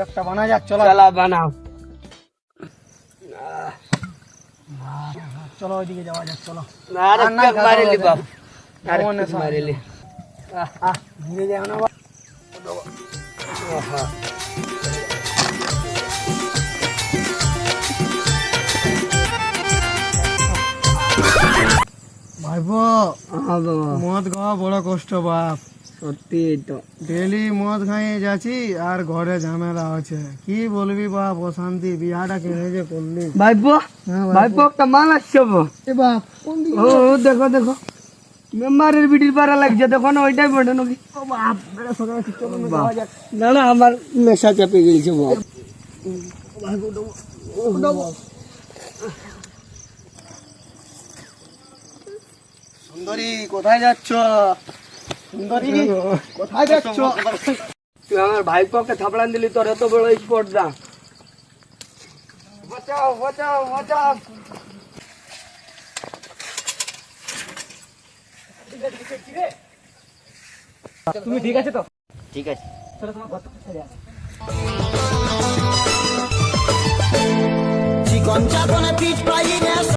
একটা বানা যাক, চলো চলা বানাও। চলো ওইদিকে যাওয়া যাক, চলো। আরে আর না, পেক মারিলি বাপ, আরে মনে পেক মারিলি। ধীরে যাও না বাপ। আহা। ভাইপো, হ্যাঁ বাবা, মদ খাওয়া বড় কষ্ট বাপ। সত্যি তো। ডেলি মদ খাইয়ে যাচ্ছি আর ঘরে ঝামেলা আছে। কি বলবি বাপ, অশান্তি। বিয়াটা কেনে যে করলি। ভাইপো, হ্যাঁ ভাইপো একটা মাল আসছে বাবা। এ বাপ, কোন দিকে? ও দেখো দেখো, মেম্বারের বিটির পাড়া লাগছে, দেখো না ওইটাই বটে নাকি? ও বাপ, বেটা সকালে ঠিক চলো না, বাপ। যাওয়া যাক। না না, আমার নেশা চেপে গেছে বাপ। সুন্দরী, কোথায় যাচ্ছ? সুন্দরী, কোথায় যাচ্ছ? তুই আমার ভাইপোকে থাপড়ান দিলি, তোর এত বড় স্পর্ধা। বাঁচাও বাঁচাও বাঁচাও। তুমি ঠিক আছে তো? ঠিক আছে। চলো তোমার ঘর থেকে ছেড়ে আসো। চিকন চাকনে পিঠ